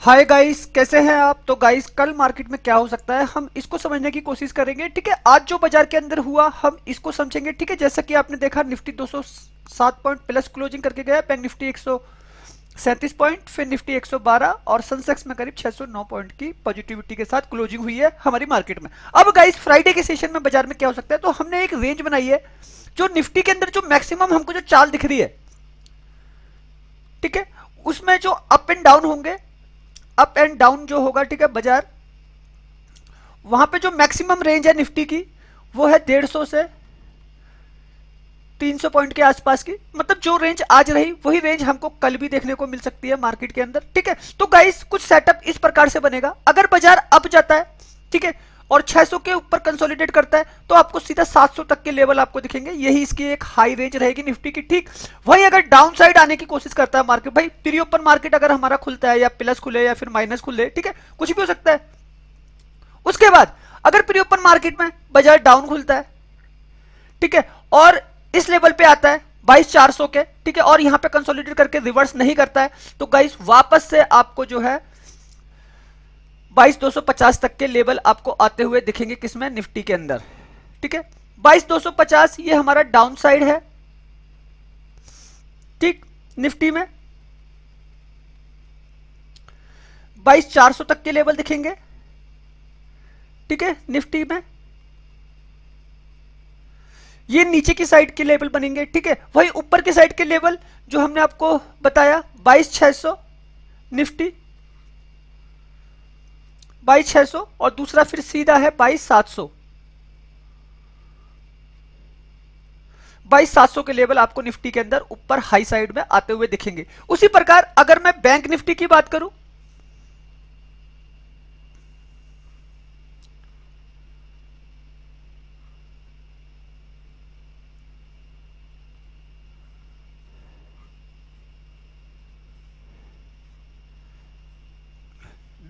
Hi guys, कैसे हैं आप। तो गाइस, कल मार्केट में क्या हो सकता है हम इसको समझने की कोशिश करेंगे। ठीक है, आज जो बाजार के अंदर हुआ हम इसको समझेंगे। ठीक है, जैसा कि आपने देखा निफ्टी 207 पॉइंट प्लस क्लोजिंग करके गया, बैंक निफ्टी 137 पॉइंट, फिर निफ्टी 112 और सेंसेक्स में करीब 609 पॉइंट की पॉजिटिविटी के साथ क्लोजिंग हुई है हमारी मार्केट में। अब गाइस, फ्राइडे के सेशन में बाजार में क्या हो सकता है, तो हमने एक रेंज बनाई है जो निफ्टी के अंदर जो मैक्सिमम हमको जो चाल दिख रही है, ठीक है, उसमें जो अप एंड डाउन होंगे, अप एंड डाउन जो होगा, ठीक है, बाजार वहां पे जो मैक्सिमम रेंज है निफ्टी की वो है 150 से 300 पॉइंट के आसपास की। मतलब जो रेंज आज रही वही रेंज हमको कल भी देखने को मिल सकती है मार्केट के अंदर। ठीक है, तो गाइस कुछ सेटअप इस प्रकार से बनेगा। अगर बाजार अप जाता है, ठीक है, और 600 के ऊपर कंसोलिडेट करता है तो आपको सीधा 700 तक के लेवल आपको दिखेंगे, यही इसकी एक हाई रेंज रहेगी निफ्टी की। ठीक, वही अगर डाउन साइड आने की कोशिश करता है मार्केट, भाई प्री ओपन मार्केट अगर हमारा खुलता है या प्लस खुले या फिर माइनस खुले, ठीक है, कुछ भी हो सकता है। उसके बाद अगर प्री ओपन मार्केट में बाजार डाउन खुलता है, ठीक है, और इस लेवल पे आता है 22,400 के, ठीक है, और यहां पे कंसोलिडेट करके रिवर्स नहीं करता है, तो गाइस वापस से आपको जो है 22,250 तक के लेवल आपको आते हुए दिखेंगे किसमें, निफ्टी के अंदर। ठीक है, 22,250 ये हमारा डाउन साइड है, ठीक, निफ्टी में 22,400 तक के लेवल दिखेंगे, ठीक है, निफ्टी में ये नीचे की साइड के लेवल बनेंगे। ठीक है, वही ऊपर की साइड के लेवल जो हमने आपको बताया 22,600 निफ्टी, 22,600, और दूसरा फिर सीधा है 22,700। 22,700 के लेवल आपको निफ्टी के अंदर ऊपर हाई साइड में आते हुए दिखेंगे। उसी प्रकार अगर मैं बैंक निफ्टी की बात करूं,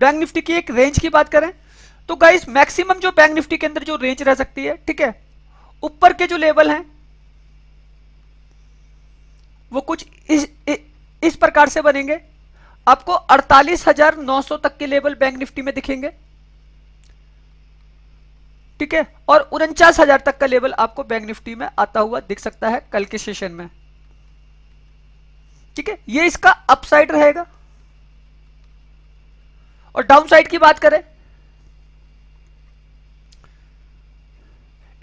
बैंक निफ्टी की एक रेंज की बात करें तो गाइस मैक्सिमम जो बैंक निफ्टी के अंदर जो रेंज रह सकती है, ठीक है, ऊपर के जो लेवल हैं वो कुछ इस प्रकार से बनेंगे। आपको 48,900 तक के लेवल बैंक निफ्टी में दिखेंगे, ठीक है, और 49,000 तक का लेवल आपको बैंक निफ्टी में आता हुआ दिख सकता है कल के सेशन में। ठीक है, ये इसका अपसाइड रहेगा। और डाउन साइड की बात करें,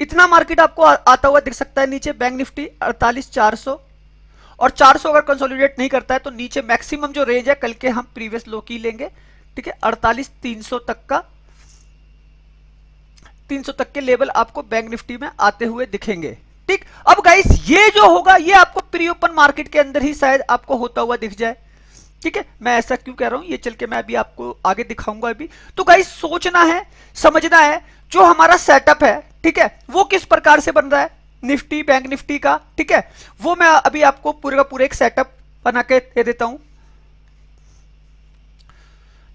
इतना मार्केट आपको आता हुआ दिख सकता है नीचे बैंक निफ्टी 48,400, और 400 अगर कंसोलिडेट नहीं करता है तो नीचे मैक्सिमम जो रेंज है कल के हम प्रीवियस लो की लेंगे, ठीक है, 48,300 तक का, 300 तक के लेवल आपको बैंक निफ्टी में आते हुए दिखेंगे। ठीक, अब गाइस ये जो होगा ये आपको प्री ओपन मार्केट के अंदर ही शायद आपको होता हुआ दिख जाए। ठीक है, मैं ऐसा क्यों कह रहा हूं ये चल के मैं अभी आपको आगे दिखाऊंगा अभी। तो गाइस सोचना है, समझना है, जो हमारा सेटअप है, ठीक है, वो किस प्रकार से बन रहा है निफ्टी बैंक निफ्टी का। ठीक है, वो मैं अभी आपको पूरे का पूरे एक सेटअप बना के दे देता हूं।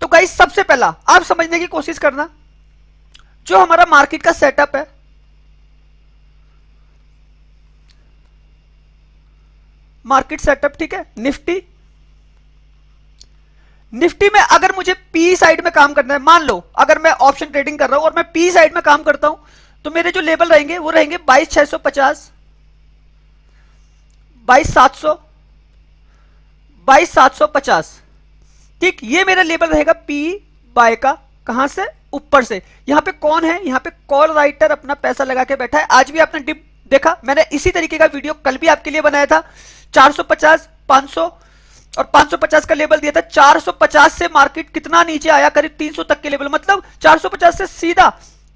तो गाइस सबसे पहला आप समझने की कोशिश करना, जो हमारा मार्केट का सेटअप है, मार्केट सेटअप, ठीक है, निफ्टी, निफ्टी में अगर मुझे पी साइड में काम करना है, मान लो अगर मैं ऑप्शन ट्रेडिंग कर रहा हूं और मैं पी साइड में काम करता हूं, तो मेरे जो लेवल रहेंगे वो रहेंगे 22,650, 22,700, 22,750। ठीक, ये मेरा लेवल रहेगा पी बाय का। कहां से, ऊपर से। यहां पे कौन है, यहां पे कॉल राइटर अपना पैसा लगा के बैठा है। आज भी आपने डिप देखा, मैंने इसी तरीके का वीडियो कल भी आपके लिए बनाया था। 450, 500 और 550 का लेवल दिया था। 450 से मार्केट कितना नीचे आया, करीब 300 तक के लेवल, मतलब 450 से सीधा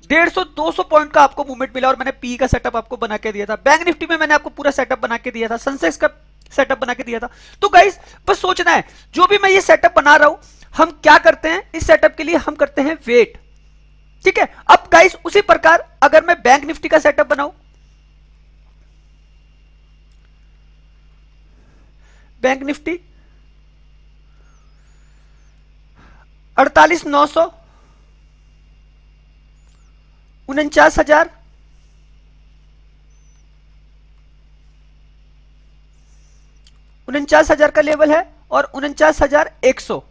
150-200 पॉइंट का आपको मूवमेंट मिला, और मैंने पी का सेटअप आपको बना के दिया था। बैंक निफ्टी में मैंने आपको पूरा सेटअप बना के दिया था, सेंसेक्स का सेटअप बना के दिया था। तो गाइस बस सोचना है, जो भी मैं ये सेटअप बना रहा हूं, हम क्या करते हैं इस सेटअप के लिए, हम करते हैं वेट। ठीक है, अब गाइस उसी प्रकार अगर मैं बैंक निफ्टी का सेटअप बनाऊं, बैंक निफ्टी 48,900, 49,000, 49,000 का लेवल है, और 49,100,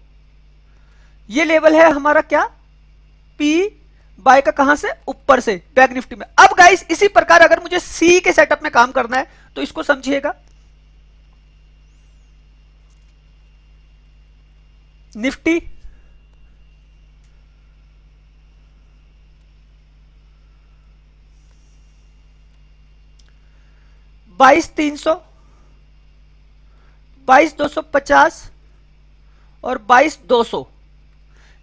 ये लेवल है हमारा क्या, पी बाय का, कहां से, ऊपर से बैंक निफ्टी में। अब गाइस इसी प्रकार अगर मुझे सी के सेटअप में काम करना है तो इसको समझिएगा, निफ्टी 22,300, 22,250 और 22,200,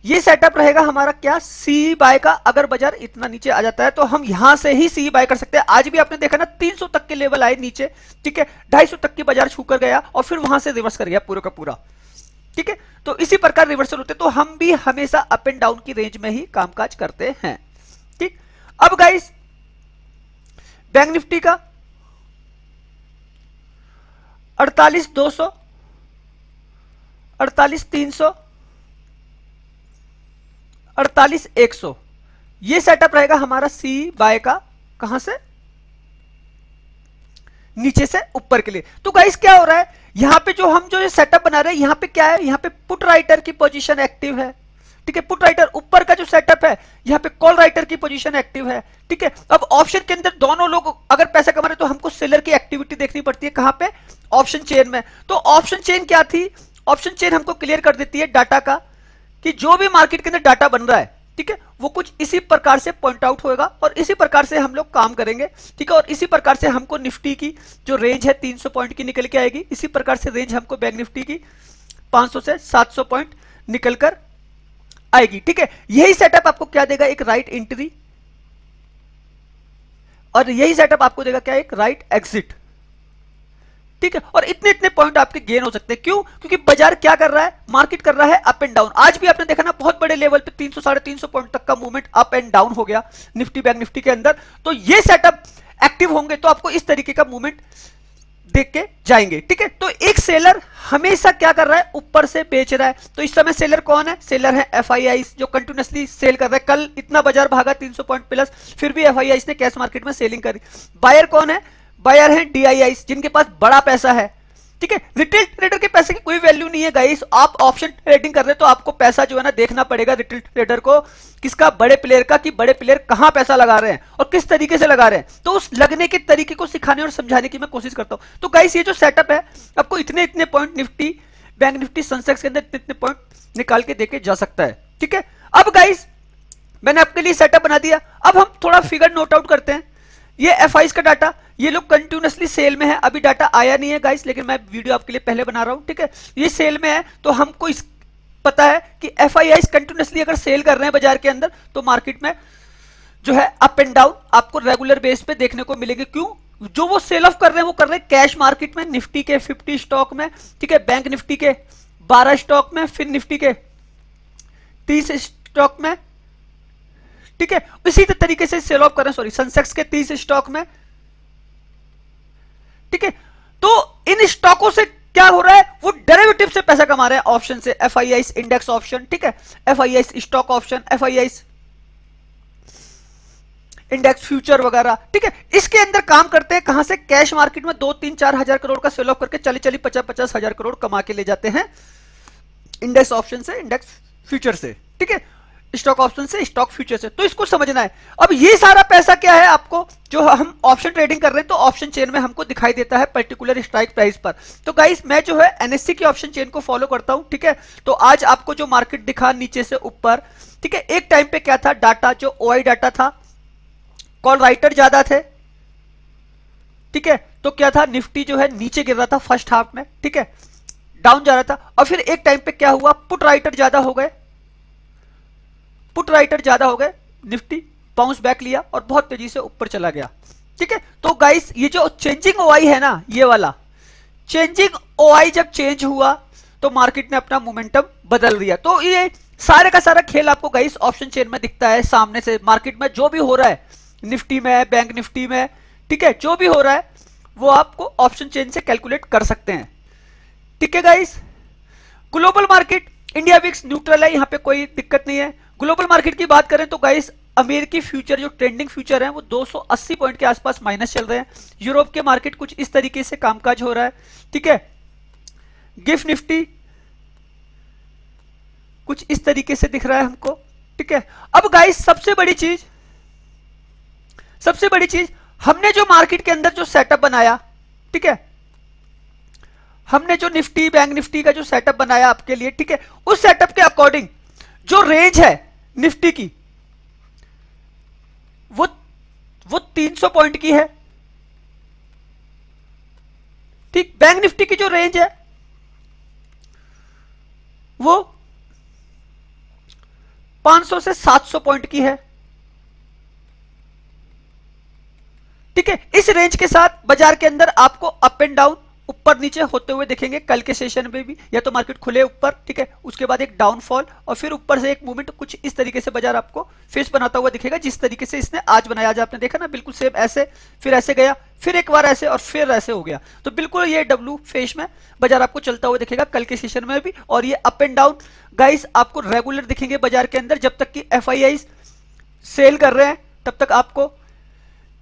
ये सेटअप रहेगा हमारा क्या, सी बाय का। अगर बाजार इतना नीचे आ जाता है तो हम यहां से ही सी बाय कर सकते हैं। आज भी आपने देखा ना 300 तक के लेवल आए नीचे, ठीक है, 250 तक की बाजार छूकर गया और फिर वहां से रिवर्स कर गया पूरा का पूरा, ठीक है। तो इसी प्रकार रिवर्सल होते, तो हम भी हमेशा अप एंड डाउन की रेंज में ही कामकाज करते हैं, ठीक। अब गाइस बैंक निफ्टी का 48,200, 48,300, 48,100, ये सेटअप रहेगा हमारा सी बाय का, कहां से, नीचे से ऊपर के लिए। तो गाइस क्या हो रहा है, यहां पे जो हम जो ये सेटअप बना रहे हैं, यहां पे क्या है, यहां पे पुट राइटर की पोजीशन एक्टिव है, ठीक है। पुट राइटर ऊपर का जो सेटअप है, यहां पे कॉल राइटर की पोजीशन एक्टिव है, ठीक है। अब ऑप्शन के अंदर दोनों लोग अगर पैसा कमा रहे तो हमको सेलर की एक्टिविटी देखनी पड़ती है, कहां पे, ऑप्शन चेन में। तो ऑप्शन चेन क्या थी, ऑप्शन चेन हमको क्लियर कर देती है डाटा का, कि जो भी मार्केट के अंदर डाटा बन रहा है, ठीक है, वो कुछ इसी प्रकार से पॉइंट आउट होगा और इसी प्रकार से हम लोग काम करेंगे, ठीक है। और इसी प्रकार से हमको निफ्टी की जो रेंज है 300 पॉइंट की निकल के आएगी, इसी प्रकार से रेंज हमको बैंक निफ्टी की 500 से 700 पॉइंट निकल कर आएगी, ठीक है। यही सेटअप आपको क्या देगा, एक राइट एंट्री, और यही सेटअप आपको देगा क्या, एक राइट एग्जिट, ठीक है। और इतने इतने पॉइंट आपके गेन हो सकते हैं, क्यों, क्योंकि बाजार क्या कर रहा है, मार्केट कर रहा है अप एंड डाउन। आज भी आपने देखा ना बहुत बड़े लेवल पे 300 350 पॉइंट तक का मूवमेंट अप एंड डाउन हो गया निफ्टी बैंक निफ्टी के अंदर। तो ये सेटअप एक्टिव होंगे तो आपको इस तरीके का मूवमेंट देख के जाएंगे, ठीक है। तो एक सेलर हमेशा क्या कर रहा है, ऊपर से बेच रहा है। तो इस समय सेलर कौन है, सेलर है एफआईआई, जो कंटिन्यूअसली सेल कर रहा है। कल इतना बाजार भागा 300 पॉइंट प्लस, फिर भी एफआईआई ने कैश मार्केट में सेलिंग करी। बायर कौन है, बायर है डीआईआई, जिनके पास बड़ा पैसा है, ठीक है। रिटेल ट्रेडर के पैसे की कोई वैल्यू नहीं है गाइस। आप ऑप्शन ट्रेडिंग कर रहे हैं तो आपको पैसा जो है ना देखना पड़ेगा रिटेल ट्रेडर को, किसका, बड़े प्लेयर का, कि बड़े प्लेयर कहां पैसा लगा रहे हैं और किस तरीके से लगा रहे हैं। तो उस लगने के तरीके को सिखाने और समझाने की मैं कोशिश करता हूं। तो गाइस ये जो सेटअप है, आपको इतने इतने point Nifty bank Nifty Sensex के अंदर इतने इतने पॉइंट निकाल के देके जा सकता है, ठीक है। अब गाइस मैंने आपके लिए सेटअप बना दिया, अब हम थोड़ा फिगर नोट आउट करते हैं। ये एफआईआई का डाटा, ये लोग कंटिन्यूअसली सेल में है, अभी डाटा आया नहीं है गाइस, लेकिन मैं वीडियो आपके लिए पहले बना रहा हूं, ठीक है। ये सेल में है तो हमको इस पता है कि एफआईआई कंटिन्यूअसली अगर सेल कर रहे हैं बाजार के अंदर तो मार्केट में जो है अप एंड डाउन आपको रेगुलर बेस पे देखने को मिलेंगे। क्यों, जो वो सेल ऑफ कर रहे हैं वो कर रहे हैं कैश मार्केट में, निफ्टी के 50 स्टॉक में, ठीक है, बैंक निफ्टी के 12 स्टॉक में, फिर निफ्टी के 30 स्टॉक में, ठीक है। इसी तरीके से सेल ऑफ कर रहे हैं, सॉरी, सेंसेक्स के 30 स्टॉक में, ठीक है। तो इन स्टॉकों से क्या हो रहा है, वो डेरिवेटिव से पैसा कमा रहे हैं, ऑप्शन से, एफआईआई इंडेक्स ऑप्शन, ठीक है, FII stock option, FII index future वगैरह, ठीक है। इसके अंदर काम करते हैं कहां से, कैश मार्केट में 2-3-4 हजार करोड़ का सेल ऑफ करके चली 50-50 हजार करोड़ कमा के ले जाते हैं इंडेक्स ऑप्शन से, इंडेक्स फ्यूचर से, ठीक है, स्टॉक ऑप्शन से, स्टॉक फ्यूचर से। तो इसको समझना है। अब ये सारा पैसा क्या है, आपको जो हम ऑप्शन ट्रेडिंग कर रहे हैं तो ऑप्शन चेन में हमको दिखाई देता है पर्टिकुलर स्ट्राइक प्राइस पर। तो गाइस मैं जो है एनएससी की ऑप्शन चेन को फॉलो करता हूं, ठीक है। तो आज आपको जो मार्केट दिखा नीचे से ऊपर, ठीक है, एक टाइम पे क्या था, डाटा जो ओआई डाटा था, कॉल राइटर ज्यादा थे, ठीक है। तो क्या था, निफ्टी जो है नीचे गिर रहा था फर्स्ट हाफ में, ठीक है, डाउन जा रहा था। और फिर एक टाइम पे क्या हुआ, पुट राइटर ज्यादा हो गए, पुट राइटर ज्यादा हो गए, निफ्टी बाउंस बैक लिया और बहुत तेजी से ऊपर चला गया, ठीक है। तो गाइस ये जो चेंजिंग ओआई है ना, ये वाला चेंजिंग ओआई जब चेंज हुआ तो मार्केट ने अपना मोमेंटम बदल दिया। तो ये सारे का सारा खेल आपको गाइस ऑप्शन चेन में दिखता है सामने से। मार्केट में जो भी हो रहा है, निफ्टी में, बैंक निफ्टी में, ठीक है, जो भी हो रहा है वो आपको ऑप्शन चेन से कैलकुलेट कर सकते हैं, ठीक है guys. Global market, India VIX neutral है, यहां पे कोई दिक्कत नहीं है। ग्लोबल मार्केट की बात करें तो गाइस अमेरिकी फ्यूचर जो ट्रेंडिंग फ्यूचर है वो 280 पॉइंट के आसपास माइनस चल रहे हैं। यूरोप के मार्केट कुछ इस तरीके से कामकाज हो रहा है, ठीक है। गिफ्ट निफ्टी कुछ इस तरीके से दिख रहा है हमको, ठीक है। अब गाइस सबसे बड़ी चीज हमने जो मार्केट के अंदर जो सेटअप बनाया, ठीक है, हमने जो निफ्टी बैंक निफ्टी का जो सेटअप बनाया आपके लिए, ठीक है, उस सेटअप के अकॉर्डिंग जो रेंज है निफ्टी की वो 300 पॉइंट की है, ठीक। बैंक निफ्टी की जो रेंज है वो 500 से 700 पॉइंट की है, ठीक है। इस रेंज के साथ बाजार के अंदर आपको अप एंड डाउन ऊपर नीचे होते हुए दिखेंगे कल के सेशन में भी, या तो मार्केट खुले ऊपर, ठीक है, उसके बाद एक डाउनफॉल और फिर ऊपर से एक मूवमेंट, कुछ इस तरीके से बाजार आपको फेस बनाता हुआ दिखेगा, जिस तरीके से इसने आज बनाया। आज आपने देखा ना, बिल्कुल सेम ऐसे, फिर ऐसे गया, फिर एक बार ऐसे और फिर ऐसे हो गया। तो बिल्कुल ये डब्ल्यू फेस में बाजार आपको चलता हुआ दिखेगा कल के सेशन में भी। और ये अप एंड डाउन गाइस आपको रेगुलर दिखेंगे बाजार के अंदर, जब तक कि एफआईआई सेल कर रहे हैं तब तक आपको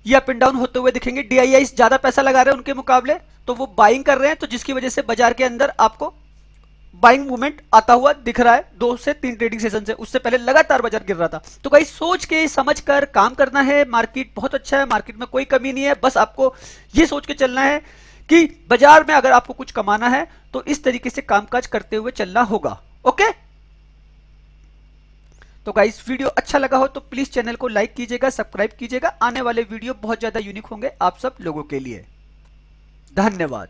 ये अप एंड डाउन होते हुए दिखेंगे। डीआईआई ज्यादा पैसा लगा रहे हैं उनके मुकाबले, तो वो बाइंग कर रहे हैं, तो जिसकी वजह से बाजार के अंदर आपको बाइंग मूवमेंट आता हुआ दिख रहा है 2 से 3 ट्रेडिंग सेशन से। उससे पहले लगातार बाजार गिर रहा था। तो गाइस सोच के समझ कर काम करना है। मार्केट बहुत अच्छा है, मार्केट में कोई कमी नहीं है, बस आपको ये सोच के चलना है कि बाजार में अगर आपको कुछ कमाना है तो इस तरीके से कामकाज करते हुए चलना होगा। ओके, तो गाइस वीडियो अच्छा लगा हो तो प्लीज चैनल को लाइक कीजिएगा, सब्सक्राइब कीजिएगा। आने वाले वीडियो बहुत ज्यादा यूनिक होंगे आप सब लोगों के लिए। धन्यवाद।